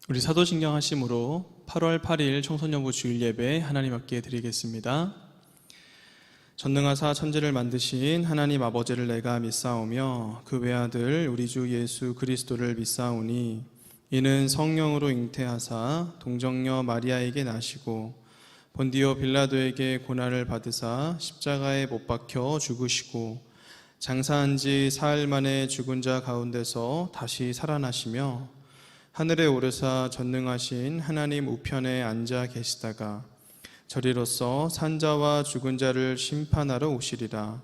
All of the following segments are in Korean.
우리 사도신경 하심으로 8월 8일 청소년부 주일 예배 하나님 앞께 드리겠습니다. 전능하사 천지를 만드신 하나님 아버지를 내가 믿사오며 그 외아들 우리 주 예수 그리스도를 믿사오니 이는 성령으로 잉태하사 동정녀 마리아에게 나시고 본디오 빌라도에게 고난을 받으사 십자가에 못 박혀 죽으시고 장사한 지 사흘 만에 죽은 자 가운데서 다시 살아나시며 하늘에 오르사 전능하신 하나님 우편에 앉아 계시다가 저리로서 산자와 죽은 자를 심판하러 오시리라.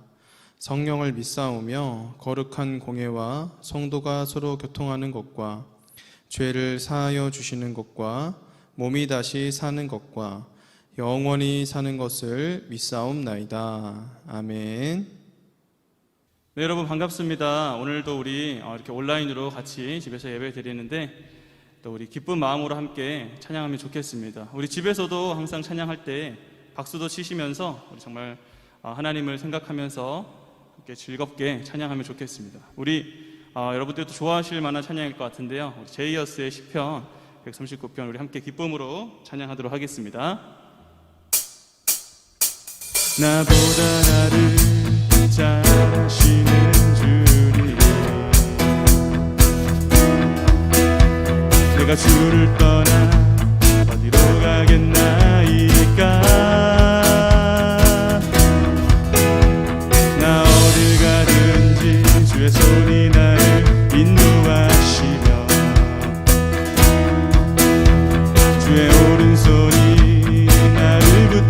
성령을 믿사오며 거룩한 공회와 성도가 서로 교통하는 것과 죄를 사하여 주시는 것과 몸이 다시 사는 것과 영원히 사는 것을 믿사옵나이다. 아멘. 네, 여러분 반갑습니다. 오늘도 우리 이렇게 온라인으로 같이 집에서 예배 드리는데 또 우리 기쁜 마음으로 함께 찬양하면 좋겠습니다. 우리 집에서도 항상 찬양할 때 박수도 치시면서 우리 정말 하나님을 생각하면서 함께 즐겁게 찬양하면 좋겠습니다. 우리 여러분들도 좋아하실 만한 찬양일 것 같은데요. 우리 제이어스의 시편 139편 우리 함께 기쁨으로 찬양하도록 하겠습니다. 나보다 나를 잘 아시는 주님, 내가 주를 떠나 어디로 가겠나이까. 나 어딜 가든지 주의 손이 나를 인도하시며 주의 오른손이 나를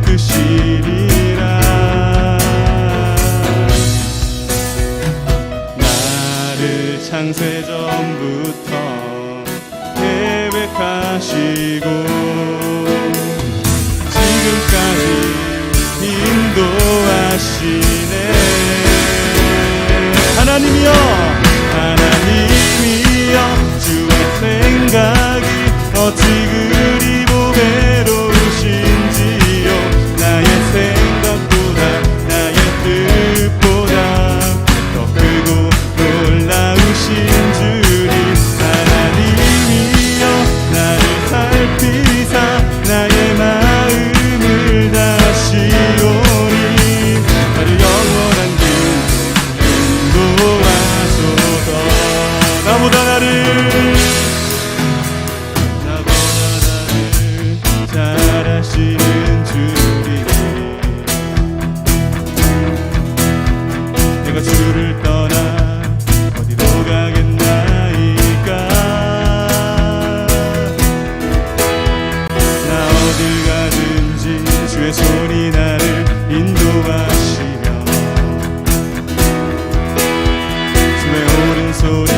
붙드시리라. 나를 창세 전부터 계획하시고 지금까지 인도하시네. 하나님이여, 하나님이여, 주의 생각이 어찌 그리 보배로우신지요. 나의 생각보다 나의 뜻보다 더 크고 놀라우신 주님, 하나님이여 나를 살피사 나의 마음을 다시오니 나를 영원한 길에 인도하소서. 나보다 나를 잘 아시는 주님, 내가 주를 떠나 어디로 가겠나이까. 나 어딜 가든지 주의 손이 나를 인도하시며 주의 오른손이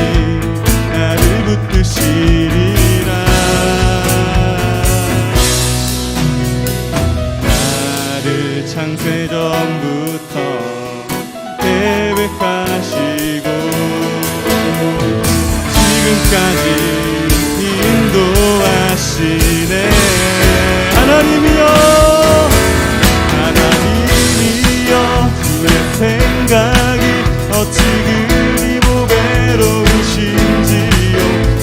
나를 붙드시리라. 나를 창세 전부터 계획하시고 지금까지 인도하시네. 하나님이여, 하나님이여, 주의 생각이 어찌 그리 보배로우신지요.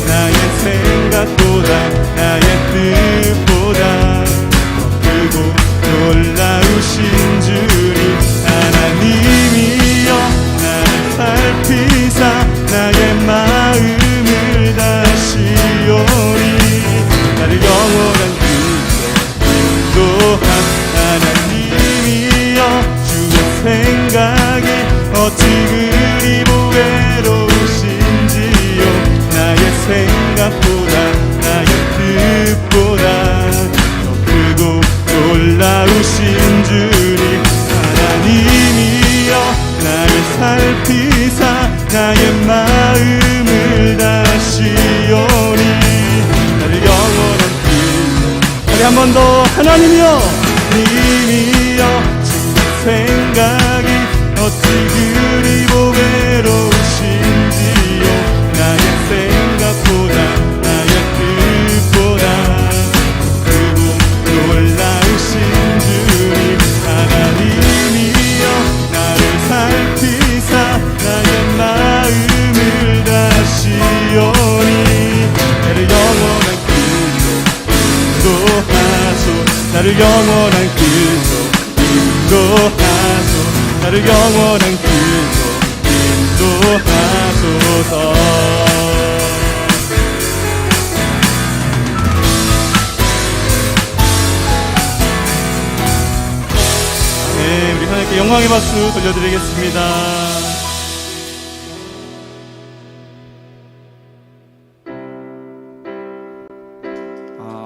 나의 생각보다 나의 뜻보다 더 크고 놀라우신 주님, 하나님이여 나를 살피사 나의 마음을 다시오니 나를 영원한 길에 인도한 하나님이여, 주의 생각이 어찌 그리 보배로우신지요. 나의 생각보다 나의 뜻보다 더 크고 놀라우신 주님, 하나님이여 나를 살피사 나의 마음을 다시오니 나를 영원한 길로. 우리 한 번 더. 하나님이여, 하나님이여, 주의 생각이 어찌 그리 보배로우신지요. 나의 생각보다 나의 뜻보다 더 크고 놀라우신 주님, 하나님이여 나를 살피사 나의 마음을 다시오니 나를 영원한 길 인도하소. 나를 영원한 길로 인도하소. 나를 영원한 길로 인도하소서. 네, 우리 하나님께 영광의 박수 돌려드리겠습니다.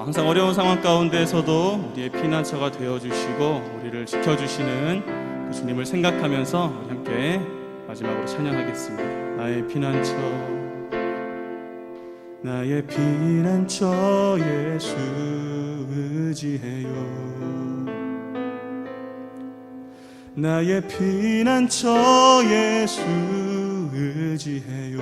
항상 어려운 상황 가운데서도 우리의 피난처가 되어주시고 우리를 지켜주시는 그 주님을 생각하면서 우리 함께 마지막으로 찬양하겠습니다. 나의 피난처, 나의 피난처 예수 의지해요. 나의 피난처 예수 의지해요.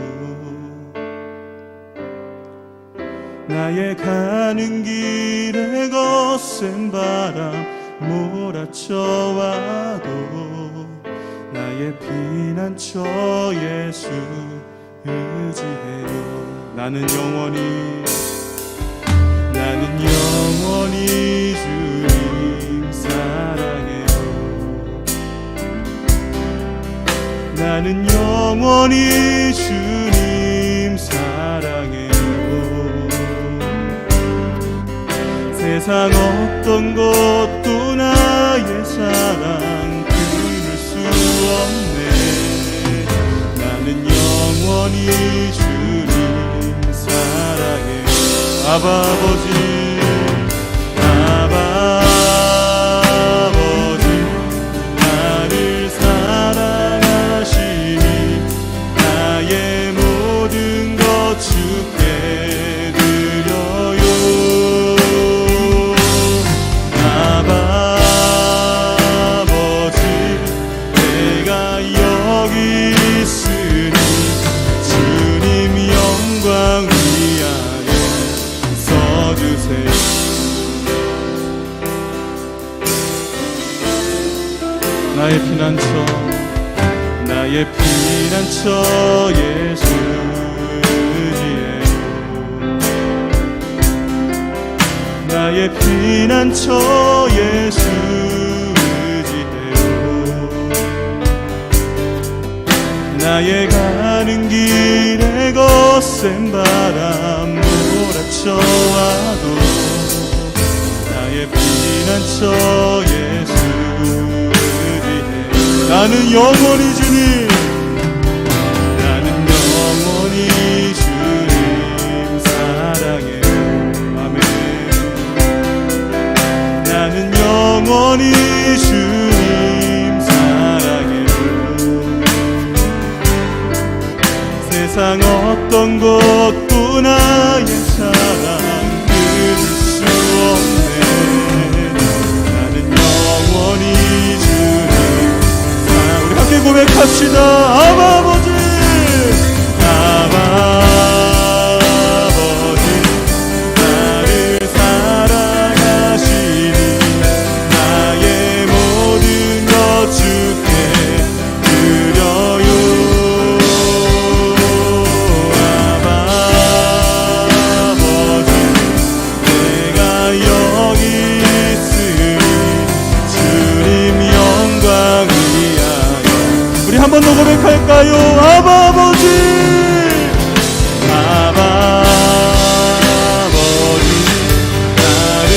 나의 가는 길에 거센 바람 몰아쳐와도 나의 피난처 예수 의지해요. 나는 영원히 주님 사랑해요. 나는 영원히 주님 사랑해요. 세상 어떤 것도 나의 사랑 끊을 수 없네. 나는 영원히 주님 사랑해. 아바 아버지 나를 사랑하시니 나의 모든 것 주께 드려요. 아버지 내가 여기 있으니 주님 영광 위하여 서주세요. 나의 피난처 예수 의지해요. 나의 피난처 예수 의지해요. 나의 가는 길에 거센 바람 몰아쳐와도 나의 피난처 예수 의지해요. 나는 영원히 주님, 나는 영원히 주님 사랑해요. 아멘. 나는 영원히 주님 사랑해요. 세상 어떤 것도 나의 사랑 끊을 수 없네. 나는 영원히 주님 사랑. 우리 함께 고백합시다. 아버지 나를 사랑하시니 나의 모든 것 주께 드려요. 아버지 내가 여기 있으니 주님 영광 위하여. 우리 한 번 더 고백할까요? 아버지 나를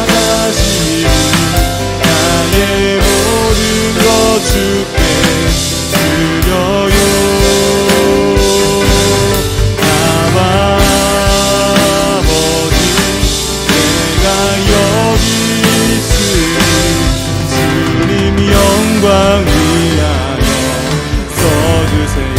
사랑하시니 나의 모든 것 주께 드려요. 아버지 내가 여기 있으니 주님 영광 위하여 써주세요.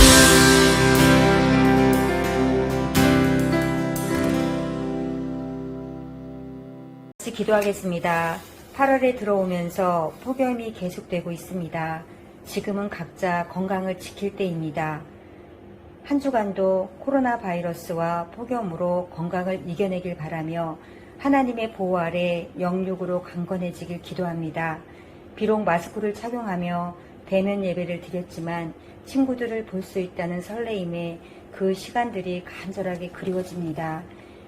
기도하겠습니다. 8월에 들어오면서 폭염이 계속되고 있습니다. 지금은 각자 건강을 지킬 때입니다. 한 주간도 코로나 바이러스와 폭염으로 건강을 이겨내길 바라며 하나님의 보호 아래 영육으로 강건해지길 기도합니다. 비록 마스크를 착용하며 대면 예배를 드렸지만 친구들을 볼 수 있다는 설레임에 그 시간들이 간절하게 그리워집니다.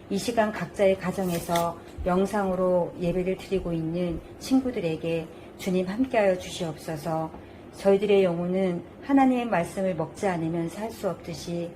이 시간 각자의 가정에서 영상으로 예배를 드리고 있는 친구들에게 주님 함께하여 주시옵소서. 저희들의 영혼은 하나님의 말씀을 먹지 않으면 살 수 없듯이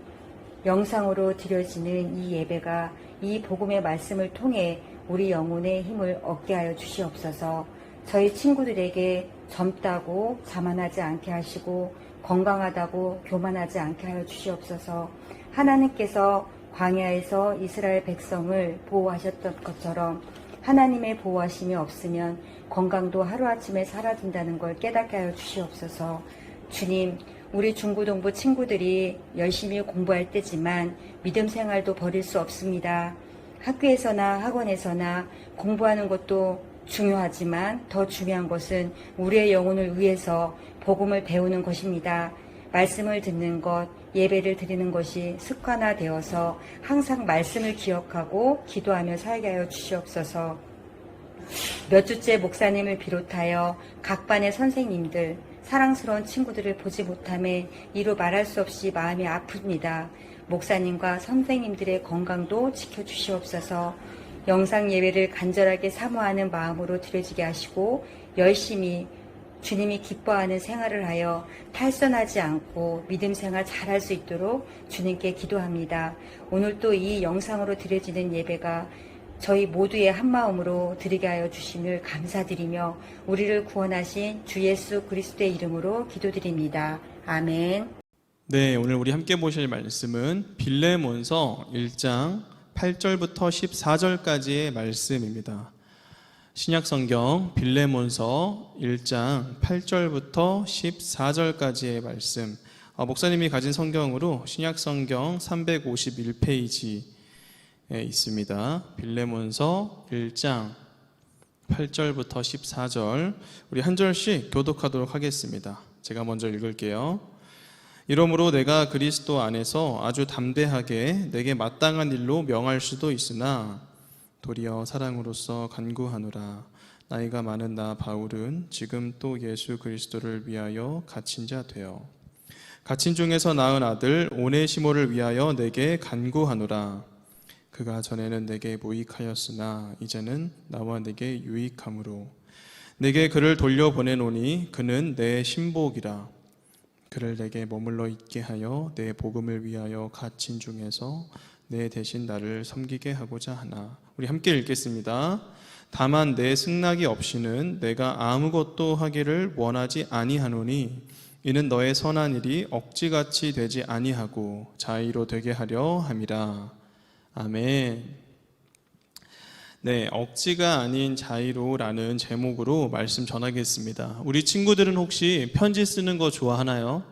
영상으로 드려지는 이 예배가 이 복음의 말씀을 통해 우리 영혼의 힘을 얻게 하여 주시옵소서. 저희 친구들에게 젊다고 자만하지 않게 하시고 건강하다고 교만하지 않게 하여 주시옵소서. 하나님께서 광야에서 이스라엘 백성을 보호하셨던 것처럼 하나님의 보호하심이 없으면 건강도 하루아침에 사라진다는 걸 깨닫게 하여 주시옵소서. 주님, 우리 중고등부 친구들이 열심히 공부할 때지만 믿음 생활도 버릴 수 없습니다. 학교에서나 학원에서나 공부하는 것도 중요하지만 더 중요한 것은 우리의 영혼을 위해서 복음을 배우는 것입니다. 말씀을 듣는 것, 예배를 드리는 것이 습관화되어서 항상 말씀을 기억하고 기도하며 살게 하여 주시옵소서. 몇 주째 목사님을 비롯하여 각 반의 선생님들, 사랑스러운 친구들을 보지 못함에 이루 말할 수 없이 마음이 아픕니다. 목사님과 선생님들의 건강도 지켜주시옵소서. 영상 예배를 간절하게 사모하는 마음으로 드려지게 하시고 열심히 주님이 기뻐하는 생활을 하여 탈선하지 않고 믿음 생활 잘할 수 있도록 주님께 기도합니다. 오늘 또 이 영상으로 드려지는 예배가 저희 모두의 한마음으로 드리게 하여 주심을 감사드리며 우리를 구원하신 주 예수 그리스도의 이름으로 기도드립니다. 아멘. 네, 오늘 우리 함께 보실 말씀은 빌레몬서 1장 8절부터 14절까지의 말씀입니다. 신약성경 빌레몬서 1장 8절부터 14절까지의 말씀, 목사님이 가진 성경으로 신약성경 351페이지에 있습니다. 빌레몬서 1장 8절부터 14절, 우리 한 절씩 교독하도록 하겠습니다. 제가 먼저 읽을게요. 이러므로 내가 그리스도 안에서 아주 담대하게 내게 마땅한 일로 명할 수도 있으나 도리어 사랑으로서 간구하노라. 나이가 많은 나 바울은 지금 또 예수 그리스도를 위하여 갇힌 자 되어 갇힌 중에서 낳은 아들 오네시모를 위하여 내게 간구하노라. 그가 전에는 내게 무익하였으나 이제는 나와 내게 유익함으로 내게 그를 돌려보내노니 그는 내 신복이라. 그를 내게 머물러 있게 하여 내 복음을 위하여 갇힌 중에서 내 대신 나를 섬기게 하고자 하나. 우리 함께 읽겠습니다. 다만 내 승낙이 없이는 내가 아무것도 하기를 원하지 아니하노니 이는 너의 선한 일이 억지같이 되지 아니하고 자의로 되게 하려 함이라. 아멘. 네, 억지가 아닌 자의로라는 제목으로 말씀 전하겠습니다. 우리 친구들은 혹시 편지 쓰는 거 좋아하나요?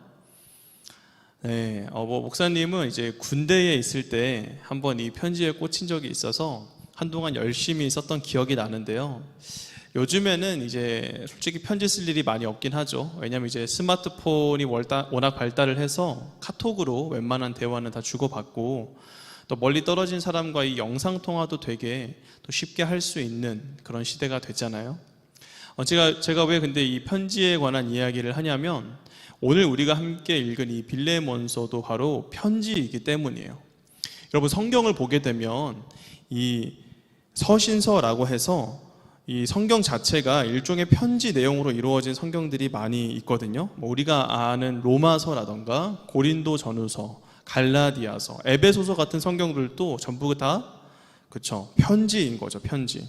네, 목사님은 이제 군대에 있을 때 한번 이 편지에 꽂힌 적이 있어서 한동안 열심히 썼던 기억이 나는데요. 요즘에는 이제 솔직히 편지 쓸 일이 많이 없긴 하죠. 왜냐면 이제 스마트폰이 워낙 발달을 해서 카톡으로 웬만한 대화는 다 주고받고 또 멀리 떨어진 사람과의 영상통화도 되게 또 쉽게 할 수 있는 그런 시대가 됐잖아요. 제가 왜 근데 이 편지에 관한 이야기를 하냐면 오늘 우리가 함께 읽은 이 빌레몬서도 바로 편지이기 때문이에요. 여러분, 성경을 보게 되면 이 서신서라고 해서 이 성경 자체가 일종의 편지 내용으로 이루어진 성경들이 많이 있거든요. 우리가 아는 로마서라던가 고린도 전후서, 갈라디아서, 에베소서 같은 성경들도 전부 다 그쵸, 편지인 거죠. 편지.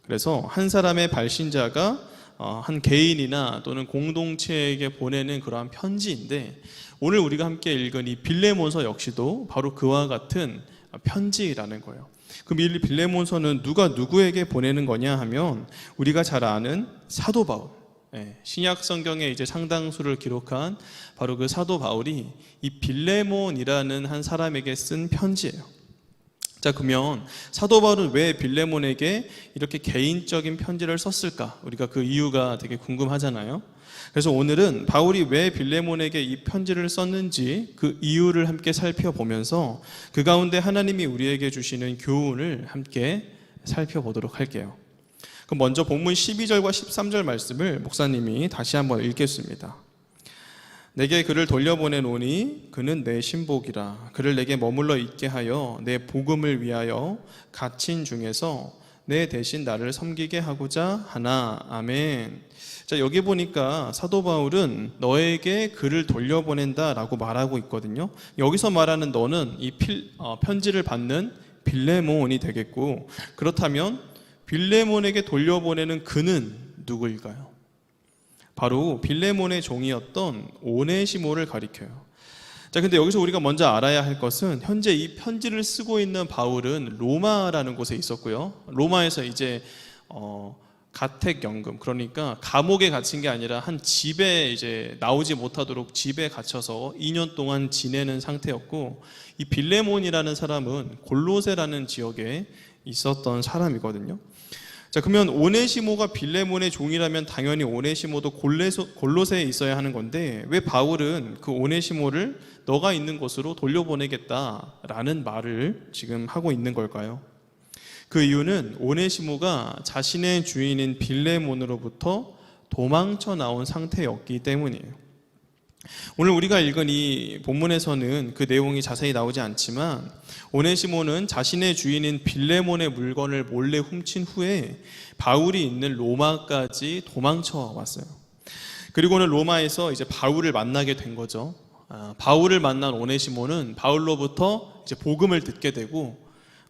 그래서 한 사람의 발신자가 한 개인이나 또는 공동체에게 보내는 그러한 편지인데 오늘 우리가 함께 읽은 이 빌레몬서 역시도 바로 그와 같은 편지라는 거예요. 그럼 이 빌레몬서는 누가 누구에게 보내는 거냐 하면 우리가 잘 아는 사도 바울, 신약 성경에 이제 상당수를 기록한 바로 그 사도 바울이 이 빌레몬이라는 한 사람에게 쓴 편지예요. 자, 그러면 사도 바울은 왜 빌레몬에게 이렇게 개인적인 편지를 썼을까? 우리가 그 이유가 되게 궁금하잖아요. 그래서 오늘은 바울이 왜 빌레몬에게 이 편지를 썼는지 그 이유를 함께 살펴보면서 그 가운데 하나님이 우리에게 주시는 교훈을 함께 살펴보도록 할게요. 그럼 먼저 본문 12절과 13절 말씀을 목사님이 다시 한번 읽겠습니다. 내게 그를 돌려보내노니 그는 내 신복이라. 그를 내게 머물러 있게 하여 내 복음을 위하여 갇힌 중에서 내 대신 나를 섬기게 하고자 하나. 아멘. 자, 여기 보니까 사도 바울은 너에게 그를 돌려보낸다라고 말하고 있거든요. 여기서 말하는 너는 이 편지를 받는 빌레몬이 되겠고, 그렇다면 빌레몬에게 돌려보내는 그는 누구일까요? 바로 빌레몬의 종이었던 오네시모를 가리켜요. 자, 근데 여기서 우리가 먼저 알아야 할 것은 현재 이 편지를 쓰고 있는 바울은 로마라는 곳에 있었고요. 로마에서 이제 가택연금, 그러니까 감옥에 갇힌 게 아니라 한 집에 이제 나오지 못하도록 집에 갇혀서 2년 동안 지내는 상태였고, 이 빌레몬이라는 사람은 골로새라는 지역에 있었던 사람이거든요. 자, 그러면 오네시모가 빌레몬의 종이라면 당연히 오네시모도 골로새에 있어야 하는 건데, 왜 바울은 그 오네시모를 너가 있는 곳으로 돌려보내겠다라는 말을 지금 하고 있는 걸까요? 그 이유는 오네시모가 자신의 주인인 빌레몬으로부터 도망쳐 나온 상태였기 때문이에요. 오늘 우리가 읽은 이 본문에서는 그 내용이 자세히 나오지 않지만, 오네시모는 자신의 주인인 빌레몬의 물건을 몰래 훔친 후에 바울이 있는 로마까지 도망쳐 왔어요. 그리고는 로마에서 이제 바울을 만나게 된 거죠. 바울을 만난 오네시모는 바울로부터 이제 복음을 듣게 되고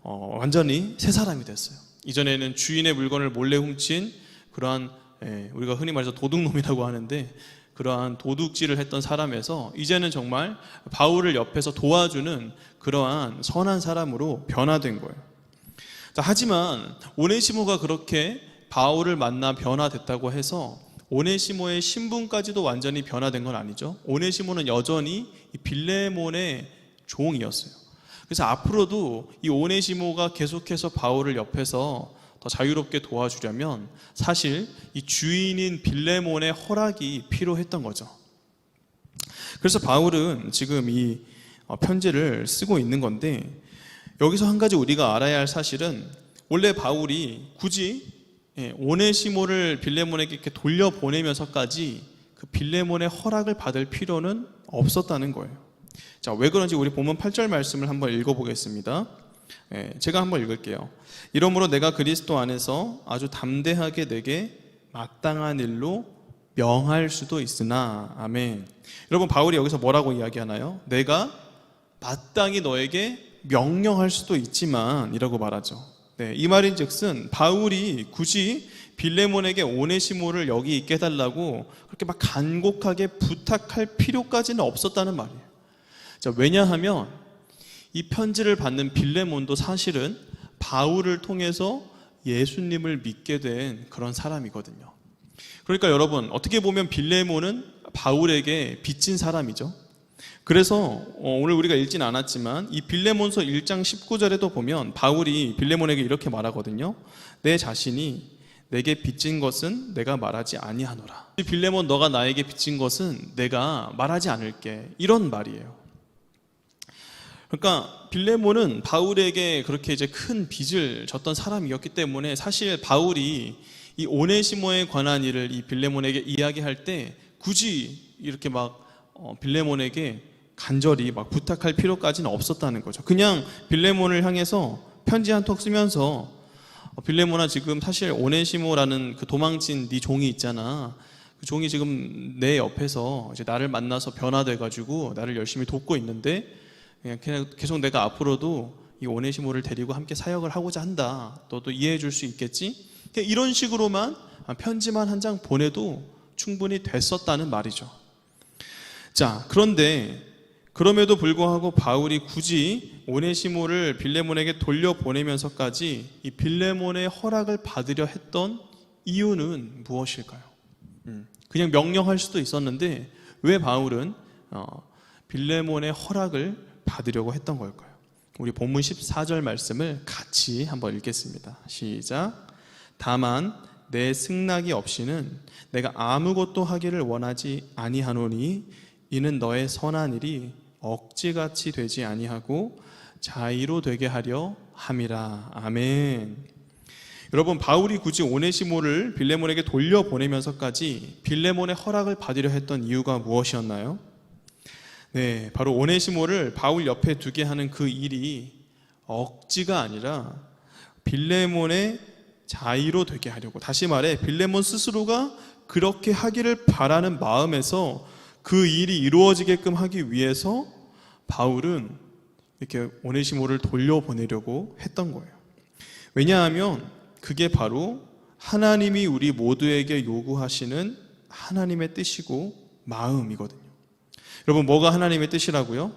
완전히 새 사람이 됐어요. 이전에는 주인의 물건을 몰래 훔친 그러한 우리가 흔히 말해서 도둑놈이라고 하는데, 그러한 도둑질을 했던 사람에서 이제는 정말 바울을 옆에서 도와주는 그러한 선한 사람으로 변화된 거예요. 자, 하지만 오네시모가 그렇게 바울을 만나 변화됐다고 해서 오네시모의 신분까지도 완전히 변화된 건 아니죠. 오네시모는 여전히 이 빌레몬의 종이었어요. 그래서 앞으로도 이 오네시모가 계속해서 바울을 옆에서 더 자유롭게 도와주려면 사실 이 주인인 빌레몬의 허락이 필요했던 거죠. 그래서 바울은 지금 이 편지를 쓰고 있는 건데, 여기서 한 가지 우리가 알아야 할 사실은 원래 바울이 굳이 오네시모를 빌레몬에게 이렇게 돌려보내면서까지 그 빌레몬의 허락을 받을 필요는 없었다는 거예요. 자, 왜 그런지 우리 본문 8절 말씀을 한번 읽어보겠습니다. 제가 한번 읽을게요. 이러므로 내가 그리스도 안에서 아주 담대하게 내게 마땅한 일로 명할 수도 있으나. 아멘. 여러분, 바울이 여기서 뭐라고 이야기하나요? 내가 마땅히 너에게 명령할 수도 있지만 이라고 말하죠. 이 말인즉슨 바울이 굳이 빌레몬에게 오네시모를 여기 있게 해달라고 그렇게 막 간곡하게 부탁할 필요까지는 없었다는 말이에요. 자, 왜냐하면 이 편지를 받는 빌레몬도 사실은 바울을 통해서 예수님을 믿게 된 그런 사람이거든요. 그러니까 여러분, 어떻게 보면 빌레몬은 바울에게 빚진 사람이죠. 그래서 오늘 우리가 읽진 않았지만 이 빌레몬서 1장 19절에도 보면 바울이 빌레몬에게 이렇게 말하거든요. 내 자신이 내게 빚진 것은 내가 말하지 아니하노라. 빌레몬, 너가 나에게 빚진 것은 내가 말하지 않을게, 이런 말이에요. 그러니까 빌레몬은 바울에게 그렇게 이제 큰 빚을 졌던 사람이었기 때문에 사실 바울이 이 오네시모에 관한 일을 이 빌레몬에게 이야기할 때 굳이 이렇게 막 빌레몬에게 간절히 막 부탁할 필요까지는 없었다는 거죠. 그냥 빌레몬을 향해서 편지 한 통 쓰면서 빌레몬아, 지금 사실 오네시모라는 그 도망친 네 종이 있잖아. 그 종이 지금 내 옆에서 이제 나를 만나서 변화돼가지고 나를 열심히 돕고 있는데, 그냥 계속 내가 앞으로도 이 오네시모를 데리고 함께 사역을 하고자 한다. 너도 이해해 줄 수 있겠지? 그냥 이런 식으로만 편지만 한 장 보내도 충분히 됐었다는 말이죠. 자, 그런데 그럼에도 불구하고 바울이 굳이 오네시모를 빌레몬에게 돌려보내면서까지 이 빌레몬의 허락을 받으려 했던 이유는 무엇일까요? 그냥 명령할 수도 있었는데 왜 바울은 빌레몬의 허락을 받으려고 했던 걸까요? 우리 본문 14절 말씀을 같이 한번 읽겠습니다. 시작. 다만 내 승낙이 없이는 내가 아무것도 하기를 원하지 아니하노니 이는 너의 선한 일이 억지같이 되지 아니하고 자의로 되게 하려 함이라. 아멘. 여러분, 바울이 굳이 오네시모를 빌레몬에게 돌려보내면서까지 빌레몬의 허락을 받으려 했던 이유가 무엇이었나요? 네, 바로 오네시모를 바울 옆에 두게 하는 그 일이 억지가 아니라 빌레몬의 자의로 되게 하려고, 다시 말해 빌레몬 스스로가 그렇게 하기를 바라는 마음에서 그 일이 이루어지게끔 하기 위해서 바울은 이렇게 오네시모를 돌려보내려고 했던 거예요. 왜냐하면 그게 바로 하나님이 우리 모두에게 요구하시는 하나님의 뜻이고 마음이거든요. 여러분, 뭐가 하나님의 뜻이라고요?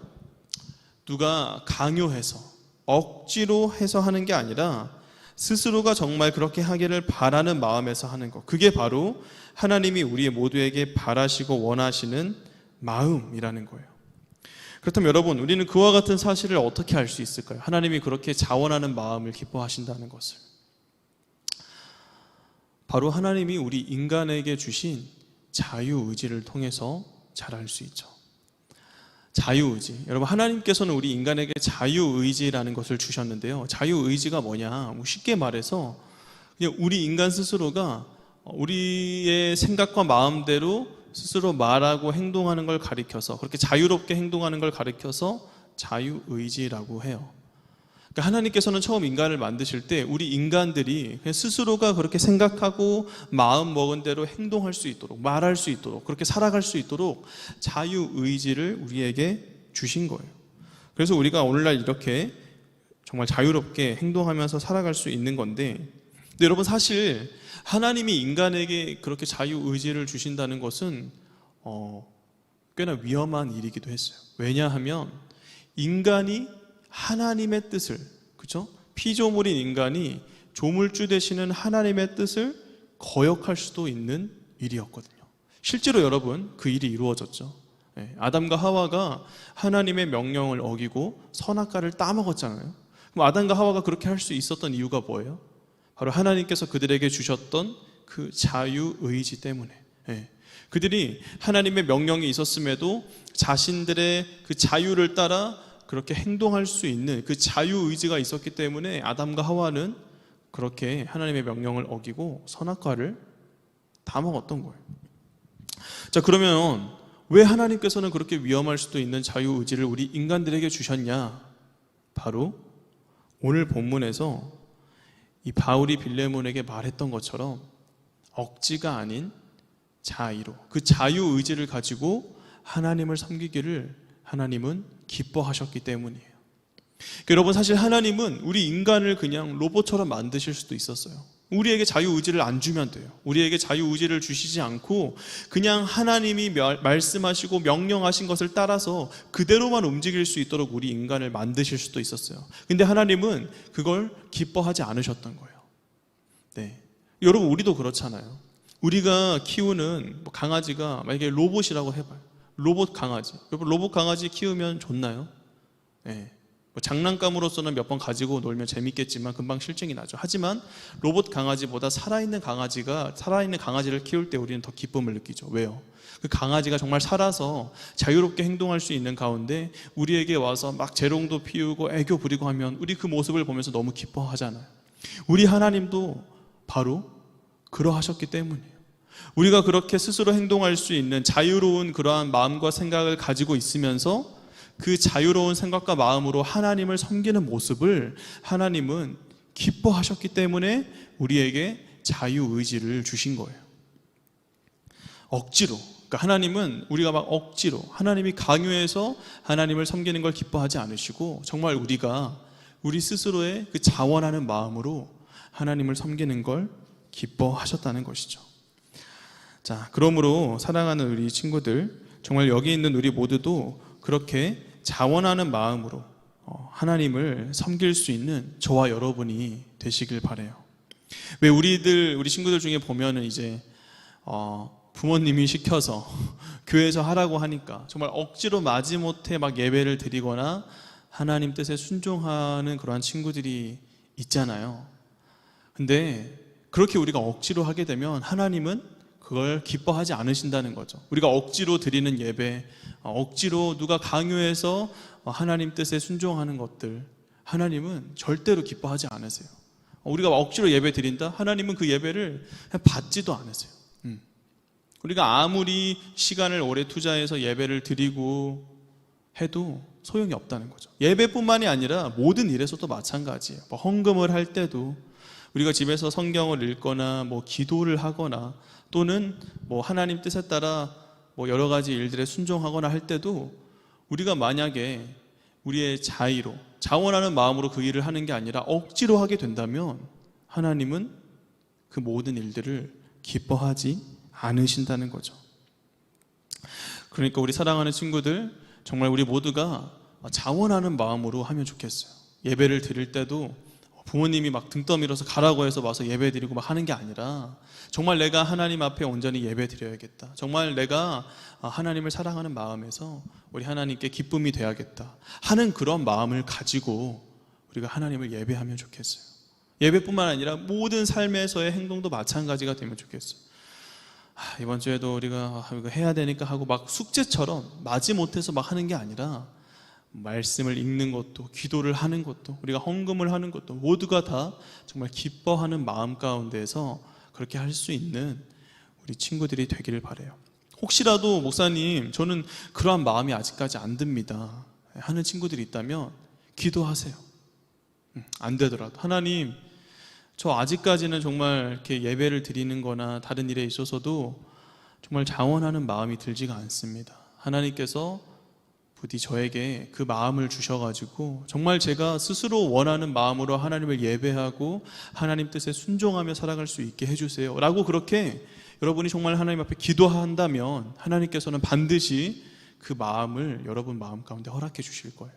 누가 강요해서 억지로 해서 하는 게 아니라 스스로가 정말 그렇게 하기를 바라는 마음에서 하는 것, 그게 바로 하나님이 우리 모두에게 바라시고 원하시는 마음이라는 거예요. 그렇다면 여러분, 우리는 그와 같은 사실을 어떻게 알 수 있을까요? 하나님이 그렇게 자원하는 마음을 기뻐하신다는 것을. 바로 하나님이 우리 인간에게 주신 자유의지를 통해서 잘 알 수 있죠. 자유의지. 여러분, 하나님께서는 우리 인간에게 자유의지라는 것을 주셨는데요. 자유의지가 뭐냐? 쉽게 말해서 그냥 우리 인간 스스로가 우리의 생각과 마음대로 스스로 말하고 행동하는 걸 가리켜서, 그렇게 자유롭게 행동하는 걸 가리켜서 자유의지라고 해요. 그러니까 하나님께서는 처음 인간을 만드실 때 우리 인간들이 그냥 스스로가 그렇게 생각하고 마음 먹은 대로 행동할 수 있도록, 말할 수 있도록, 그렇게 살아갈 수 있도록 자유의지를 우리에게 주신 거예요. 그래서 우리가 오늘날 이렇게 정말 자유롭게 행동하면서 살아갈 수 있는 건데, 근데 여러분, 사실 하나님이 인간에게 그렇게 자유의지를 주신다는 것은 꽤나 위험한 일이기도 했어요. 왜냐하면 인간이 하나님의 뜻을, 그죠? 피조물인 인간이 조물주 되시는 하나님의 뜻을 거역할 수도 있는 일이었거든요. 실제로 여러분, 그 일이 이루어졌죠. 아담과 하와가 하나님의 명령을 어기고 선악과를 따먹었잖아요. 그럼 아담과 하와가 그렇게 할 수 있었던 이유가 뭐예요? 바로 하나님께서 그들에게 주셨던 그 자유의지 때문에. 그들이 하나님의 명령이 있었음에도 자신들의 그 자유를 따라 그렇게 행동할 수 있는 그 자유의지가 있었기 때문에 아담과 하와는 그렇게 하나님의 명령을 어기고 선악과를 다 먹었던 거예요. 자, 그러면 왜 하나님께서는 그렇게 위험할 수도 있는 자유의지를 우리 인간들에게 주셨냐? 바로 오늘 본문에서 이 바울이 빌레몬에게 말했던 것처럼 억지가 아닌 자의로, 그 자유의지를 가지고 하나님을 섬기기를 하나님은 기뻐하셨기 때문이에요. 그러니까 여러분, 사실 하나님은 우리 인간을 그냥 로봇처럼 만드실 수도 있었어요. 우리에게 자유의지를 안 주면 돼요. 우리에게 자유의지를 주시지 않고 그냥 하나님이 말씀하시고 명령하신 것을 따라서 그대로만 움직일 수 있도록 우리 인간을 만드실 수도 있었어요. 근데 하나님은 그걸 기뻐하지 않으셨던 거예요. 네. 여러분, 우리도 그렇잖아요. 우리가 키우는 강아지가 만약에 로봇이라고 해봐요. 로봇 강아지. 여러분, 로봇 강아지 키우면 좋나요? 네. 장난감으로서는 몇 번 가지고 놀면 재밌겠지만 금방 실증이 나죠. 하지만 로봇 강아지보다 살아있는 강아지를 키울 때 우리는 더 기쁨을 느끼죠. 왜요? 그 강아지가 정말 살아서 자유롭게 행동할 수 있는 가운데 우리에게 와서 막 재롱도 피우고 애교 부리고 하면 우리 그 모습을 보면서 너무 기뻐하잖아요. 우리 하나님도 바로 그러하셨기 때문이에요. 우리가 그렇게 스스로 행동할 수 있는 자유로운 그러한 마음과 생각을 가지고 있으면서 그 자유로운 생각과 마음으로 하나님을 섬기는 모습을 하나님은 기뻐하셨기 때문에 우리에게 자유의지를 주신 거예요. 억지로, 그러니까 하나님은 우리가 막 억지로, 하나님이 강요해서 하나님을 섬기는 걸 기뻐하지 않으시고 정말 우리가 우리 스스로의 그 자원하는 마음으로 하나님을 섬기는 걸 기뻐하셨다는 것이죠. 자, 그러므로 사랑하는 우리 친구들, 정말 여기 있는 우리 모두도 그렇게 자원하는 마음으로 하나님을 섬길 수 있는 저와 여러분이 되시길 바라요. 왜 우리 친구들 중에 보면은 이제 부모님이 시켜서 교회에서 하라고 하니까 정말 억지로 마지못해 막 예배를 드리거나 하나님 뜻에 순종하는 그러한 친구들이 있잖아요. 근데 그렇게 우리가 억지로 하게 되면 하나님은 그걸 기뻐하지 않으신다는 거죠. 우리가 억지로 드리는 예배, 억지로 누가 강요해서 하나님 뜻에 순종하는 것들, 하나님은 절대로 기뻐하지 않으세요. 우리가 억지로 예배 드린다? 하나님은 그 예배를 받지도 않으세요. 우리가 아무리 시간을 오래 투자해서 예배를 드리고 해도 소용이 없다는 거죠. 예배뿐만이 아니라 모든 일에서도 마찬가지예요. 뭐 헌금을 할 때도 우리가 집에서 성경을 읽거나 뭐 기도를 하거나 또는 뭐 하나님 뜻에 따라 뭐 여러 가지 일들에 순종하거나 할 때도 우리가 만약에 우리의 자의로 자원하는 마음으로 그 일을 하는 게 아니라 억지로 하게 된다면 하나님은 그 모든 일들을 기뻐하지 않으신다는 거죠. 그러니까 우리 사랑하는 친구들, 정말 우리 모두가 자원하는 마음으로 하면 좋겠어요. 예배를 드릴 때도 부모님이 막 등 떠밀어서 가라고 해서 와서 예배 드리고 막 하는 게 아니라 정말 내가 하나님 앞에 온전히 예배 드려야겠다. 정말 내가 하나님을 사랑하는 마음에서 우리 하나님께 기쁨이 돼야겠다 하는 그런 마음을 가지고 우리가 하나님을 예배하면 좋겠어요. 예배뿐만 아니라 모든 삶에서의 행동도 마찬가지가 되면 좋겠어요. 이번 주에도 우리가 이거 해야 되니까 하고 막 숙제처럼 마지못해서 막 하는 게 아니라 말씀을 읽는 것도, 기도를 하는 것도, 우리가 헌금을 하는 것도 모두가 다 정말 기뻐하는 마음 가운데서 그렇게 할 수 있는 우리 친구들이 되기를 바라요. 혹시라도 목사님 저는 그러한 마음이 아직까지 안 듭니다 하는 친구들이 있다면 기도하세요. 안 되더라도 하나님, 저 아직까지는 정말 이렇게 예배를 드리는 거나 다른 일에 있어서도 정말 자원하는 마음이 들지가 않습니다. 하나님께서 부디 저에게 그 마음을 주셔가지고 정말 제가 스스로 원하는 마음으로 하나님을 예배하고 하나님 뜻에 순종하며 살아갈 수 있게 해주세요 라고 그렇게 여러분이 정말 하나님 앞에 기도한다면 하나님께서는 반드시 그 마음을 여러분 마음 가운데 허락해 주실 거예요.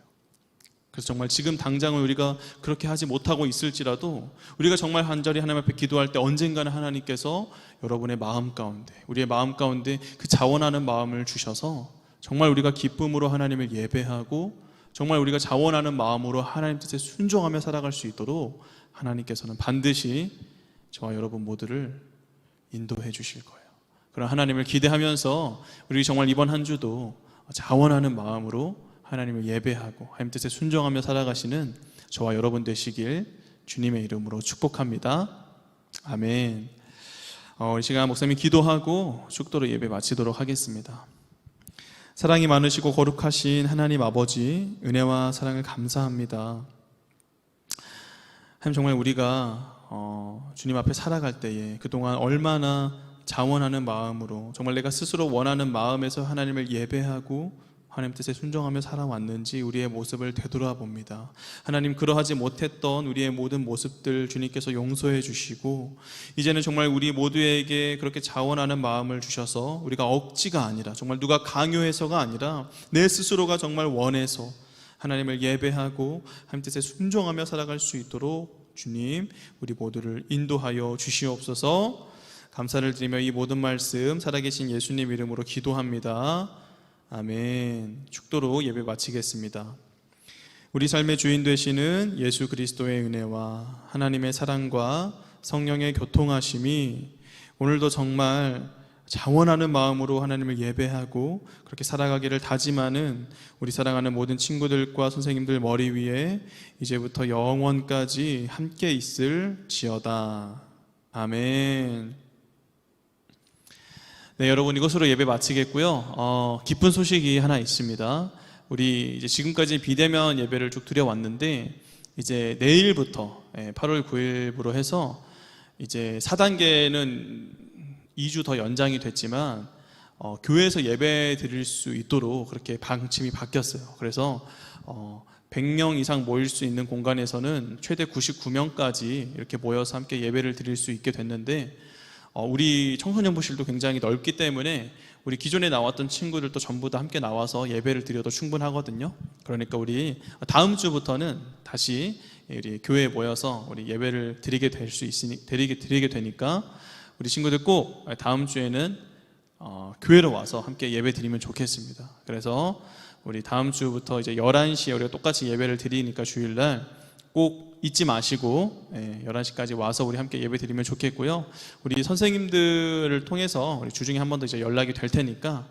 그래서 정말 지금 당장은 우리가 그렇게 하지 못하고 있을지라도 우리가 정말 간절히 하나님 앞에 기도할 때 언젠가는 하나님께서 여러분의 마음 가운데, 우리의 마음 가운데 그 자원하는 마음을 주셔서 정말 우리가 기쁨으로 하나님을 예배하고 정말 우리가 자원하는 마음으로 하나님 뜻에 순종하며 살아갈 수 있도록 하나님께서는 반드시 저와 여러분 모두를 인도해 주실 거예요. 그런 하나님을 기대하면서 우리 정말 이번 한 주도 자원하는 마음으로 하나님을 예배하고 하나님 뜻에 순종하며 살아가시는 저와 여러분 되시길 주님의 이름으로 축복합니다. 아멘. 이 시간 목사님이 기도하고 축도로 예배 마치도록 하겠습니다. 사랑이 많으시고 거룩하신 하나님 아버지, 은혜와 사랑을 감사합니다. 하나님, 정말 우리가 주님 앞에 살아갈 때에 그동안 얼마나 자원하는 마음으로 정말 내가 스스로 원하는 마음에서 하나님을 예배하고 하나님 뜻에 순종하며 살아왔는지 우리의 모습을 되돌아봅니다. 하나님, 그러하지 못했던 우리의 모든 모습들 주님께서 용서해 주시고 이제는 정말 우리 모두에게 그렇게 자원하는 마음을 주셔서 우리가 억지가 아니라 정말 누가 강요해서가 아니라 내 스스로가 정말 원해서 하나님을 예배하고 하나님 뜻에 순종하며 살아갈 수 있도록 주님 우리 모두를 인도하여 주시옵소서. 감사를 드리며 이 모든 말씀 살아계신 예수님 이름으로 기도합니다. 아멘. 축도로 예배 마치겠습니다. 우리 삶의 주인 되시는 예수 그리스도의 은혜와 하나님의 사랑과 성령의 교통하심이 오늘도 정말 자원하는 마음으로 하나님을 예배하고 그렇게 살아가기를 다짐하는 우리 사랑하는 모든 친구들과 선생님들 머리 위에 이제부터 영원까지 함께 있을지어다. 아멘. 네, 여러분 이것으로 예배 마치겠고요. 기쁜 소식이 하나 있습니다. 우리 이제 지금까지 비대면 예배를 쭉 드려왔는데 이제 내일부터 8월 9일부로 해서 이제 4단계는 2주 더 연장이 됐지만 교회에서 예배 드릴 수 있도록 그렇게 방침이 바뀌었어요. 그래서 100명 이상 모일 수 있는 공간에서는 최대 99명까지 이렇게 모여서 함께 예배를 드릴 수 있게 됐는데 우리 청소년부실도 굉장히 넓기 때문에 우리 기존에 나왔던 친구들도 전부 다 함께 나와서 예배를 드려도 충분하거든요. 그러니까 우리 다음 주부터는 다시 우리 교회에 모여서 우리 예배를 드리게 되니까 우리 친구들 꼭 다음 주에는 교회로 와서 함께 예배 드리면 좋겠습니다. 그래서 우리 다음 주부터 이제 11시에 우리가 똑같이 예배를 드리니까 주일날 꼭 잊지 마시고 11시까지 와서 우리 함께 예배 드리면 좋겠고요. 우리 선생님들을 통해서 우리 주중에 한 번 더 이제 연락이 될 테니까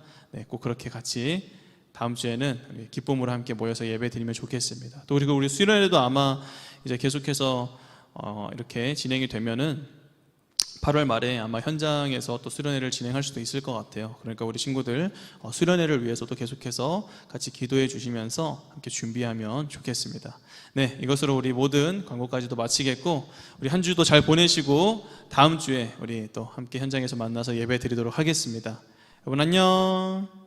꼭 그렇게 같이 다음 주에는 우리 기쁨으로 함께 모여서 예배 드리면 좋겠습니다. 또 그리고 우리 수요일에도 아마 이제 계속해서 이렇게 진행이 되면은 8월 말에 아마 현장에서 또 수련회를 진행할 수도 있을 것 같아요. 그러니까 우리 친구들 수련회를 위해서도 계속해서 같이 기도해 주시면서 함께 준비하면 좋겠습니다. 네, 이것으로 우리 모든 광고까지도 마치겠고, 우리 한 주도 잘 보내시고 다음 주에 우리 또 함께 현장에서 만나서 예배 드리도록 하겠습니다. 여러분 안녕.